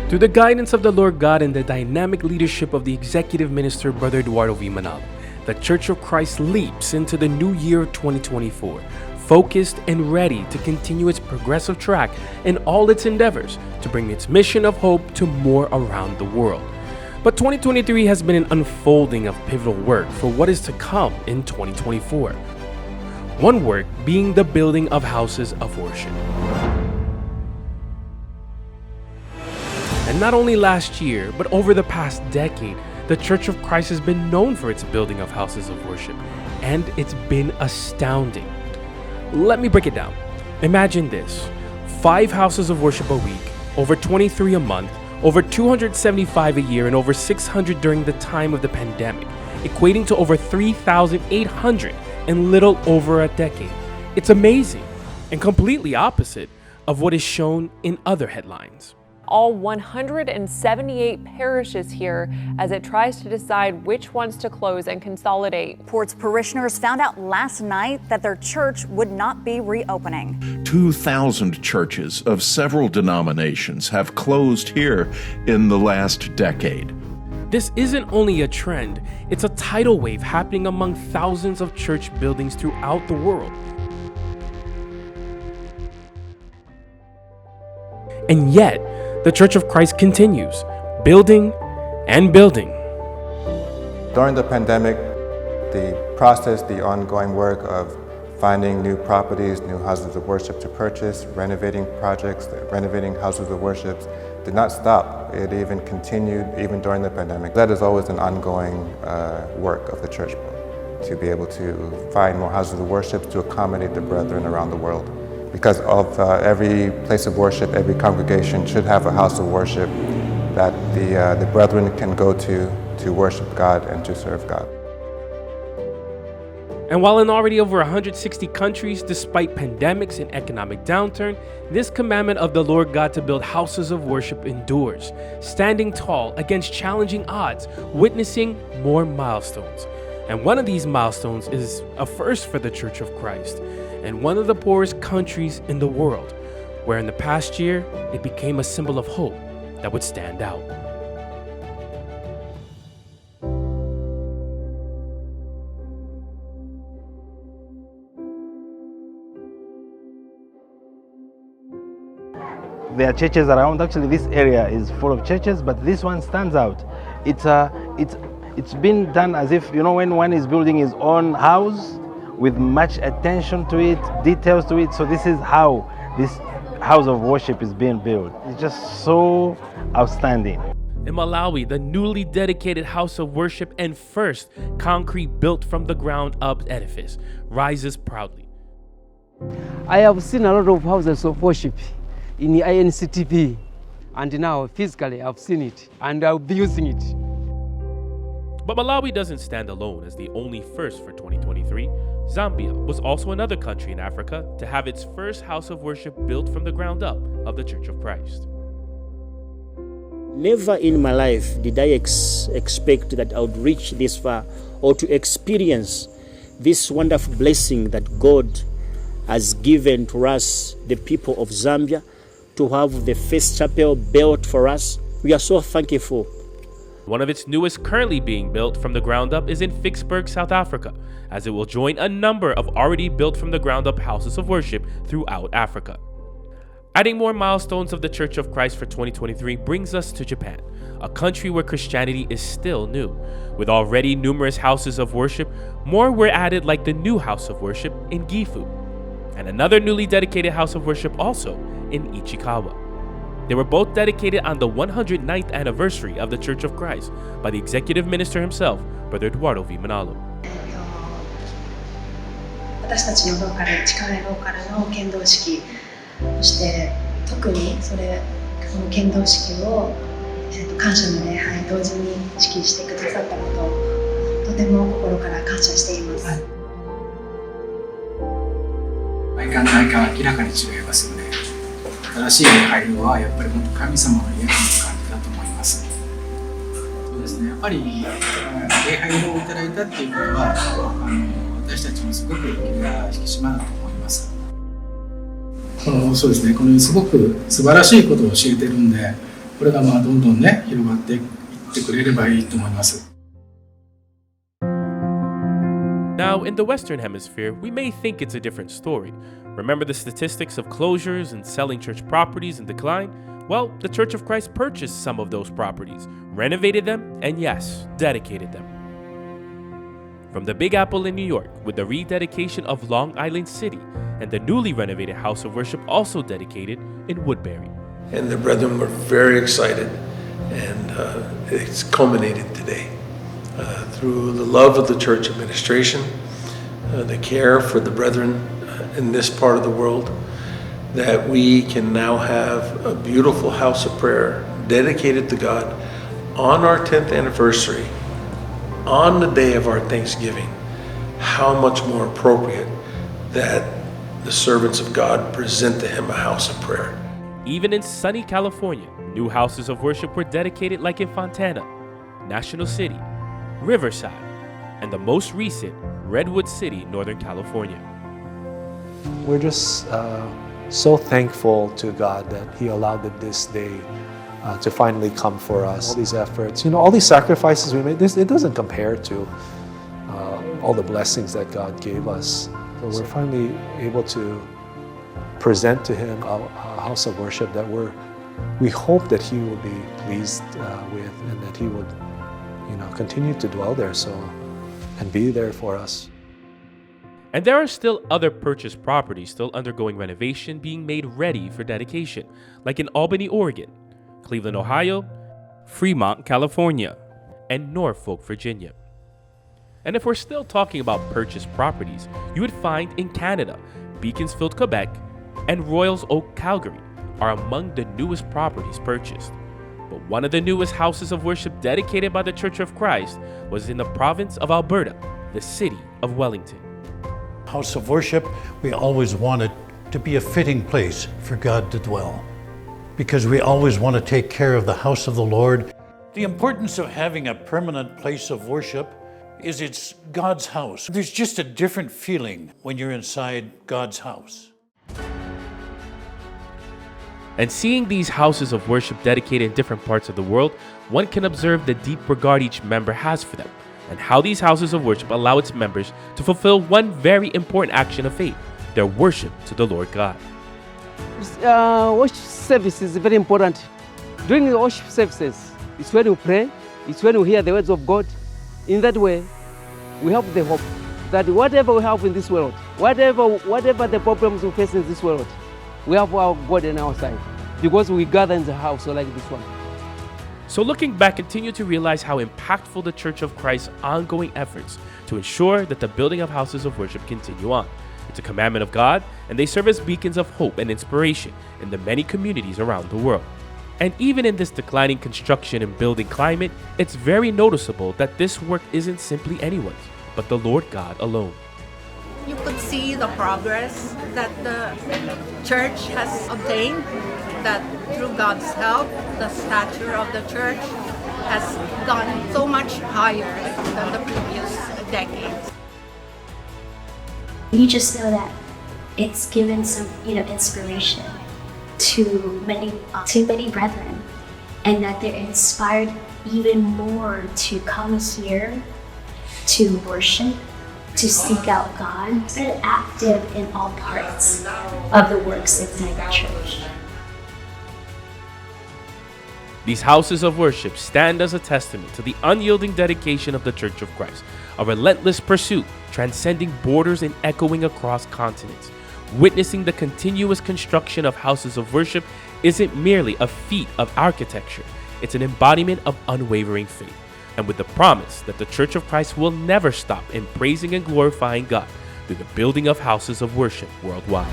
Through the guidance of the Lord God and the dynamic leadership of the Executive Minister, Brother Eduardo V. Manalo, the Church of Christ leaps into the new year of 2024, focused and ready to continue its progressive track in all its endeavors to bring its mission of hope to more around the world. But 2023 has been an unfolding of pivotal work for what is to come in 2024. One work being the building of houses of worship. And not only last year, but over the past decade, the Church of Christ has been known for its building of houses of worship, and it's been astounding. Let me break it down. Imagine this: 5 houses of worship a week, over 23 a month, over 275 a year, and over 600 during the time of the pandemic, equating to over 3,800 in little over a decade. It's amazing and completely opposite of what is shown in other headlines. All 178 parishes here as it tries to decide which ones to close and consolidate. Port's parishioners found out last night that their church would not be reopening. 2,000 churches of several denominations have closed here in the last decade. This isn't only a trend, it's a tidal wave happening among thousands of church buildings throughout the world. And yet, the Church of Christ continues, building and building. During the pandemic, the process, the ongoing work of finding new properties, new houses of worship to purchase, renovating projects, renovating houses of worship did not stop. It even continued even during the pandemic. That is always an ongoing work of the church, to be able to find more houses of worship to accommodate the brethren around the world. Because of every place of worship, every congregation should have a house of worship that the brethren can go to worship God and to serve God. And while in already over 160 countries, despite pandemics and economic downturn, this commandment of the Lord God to build houses of worship endures, standing tall against challenging odds, witnessing more milestones. And one of these milestones is a first for the Church of Christ, and one of the poorest countries in the world, where in the past year, it became a symbol of hope that would stand out. There are churches around. Actually, this area is full of churches, but this one stands out. It's been done as if, when one is building his own house, with much attention to it, details to it. So this is how this house of worship is being built. It's just so outstanding. In Malawi, the newly dedicated house of worship and first concrete built from the ground up edifice rises proudly. I have seen a lot of houses of worship in the INCTP, and now physically I've seen it and I'll be using it. But Malawi doesn't stand alone as the only first for 2023. Zambia was also another country in Africa to have its first house of worship built from the ground up of the Church of Christ. Never in my life did I expect that I would reach this far or to experience this wonderful blessing that God has given to us, the people of Zambia, to have the first chapel built for us. We are so thankful. One of its newest currently being built from the ground up is in Vicksburg, South Africa, as it will join a number of already built from the ground up houses of worship throughout Africa. Adding more milestones of the Church of Christ for 2023 brings us to Japan, a country where Christianity is still new. With already numerous houses of worship, more were added like the new house of worship in Gifu, and another newly dedicated house of worship also in Ichikawa. They were both dedicated on the 109th anniversary of the Church of Christ by the Executive Minister himself, Brother Eduardo V. Manalo. 私たちのローカル、地下ローカルの献堂式、そして特にこの献堂式を感謝の礼拝同時に指揮してくださったことをとても心から感謝しています。毎回明らかに違いますよね。正しい礼拝はやっぱり本当神様のイエスの感じだと思います。そうですね。やっぱり礼拝をいただいたっていうことは私たちもすごく気が引き締まると思います。そうですね。このすごく素晴らしいことを教えてるんで、これがどんどんね広がっていってくれればいいと思います。Now, in the Western Hemisphere, we may think it's a different story. Remember the statistics of closures and selling church properties in decline? Well, the Church of Christ purchased some of those properties, renovated them, and yes, dedicated them. From the Big Apple in New York, with the rededication of Long Island City, and the newly renovated House of Worship also dedicated in Woodbury. And the brethren were very excited, and it's culminated today. Through the love of the church administration, the care for the brethren in this part of the world, that we can now have a beautiful house of prayer dedicated to God on our 10th anniversary, on the day of our Thanksgiving. How much more appropriate that the servants of God present to Him a house of prayer. Even in sunny California, new houses of worship were dedicated, like in Fontana, National City, Riverside, and the most recent, Redwood City, Northern California. We're just so thankful to God that He allowed this day to finally come for us. All these efforts, all these sacrifices we made, it doesn't compare to all the blessings that God gave us. So we're finally able to present to Him a house of worship that we hope that He will be pleased with, and that He would continue to dwell there and be there for us. And there are still other purchased properties still undergoing renovation, being made ready for dedication, like in Albany, Oregon, Cleveland, Ohio, Fremont, California, and Norfolk, Virginia. And if we're still talking about purchased properties, you would find in Canada, Beaconsfield, Quebec, and Royals Oak, Calgary are among the newest properties purchased. But one of the newest houses of worship dedicated by the Church of Christ was in the province of Alberta, the city of Wellington. House of worship, we always wanted to be a fitting place for God to dwell, because we always want to take care of the house of the Lord. The importance of having a permanent place of worship is it's God's house. There's just a different feeling when you're inside God's house. And seeing these houses of worship dedicated in different parts of the world, one can observe the deep regard each member has for them, and how these houses of worship allow its members to fulfill one very important action of faith, their worship to the Lord God. Worship service is very important. During the worship services, it's when we pray, it's when we hear the words of God. In that way, we have the hope that whatever we have in this world, whatever the problems we face in this world, we have our God on our side, because we gather in the house like this one. So looking back, continue to realize how impactful the Church of Christ's ongoing efforts to ensure that the building of houses of worship continue on. It's a commandment of God, and they serve as beacons of hope and inspiration in the many communities around the world. And even in this declining construction and building climate, it's very noticeable that this work isn't simply anyone's, but the Lord God alone. You could see the progress that the church has obtained, that through God's help, the stature of the church has gone so much higher than the previous decades. You just know that it's given some, inspiration to many brethren, and that they're inspired even more to come here to worship, to seek out God, and active in all parts of the works inside the church. These houses of worship stand as a testament to the unyielding dedication of the Church of Christ, a relentless pursuit transcending borders and echoing across continents. Witnessing the continuous construction of houses of worship isn't merely a feat of architecture, it's an embodiment of unwavering faith, and with the promise that the Church of Christ will never stop in praising and glorifying God through the building of houses of worship worldwide.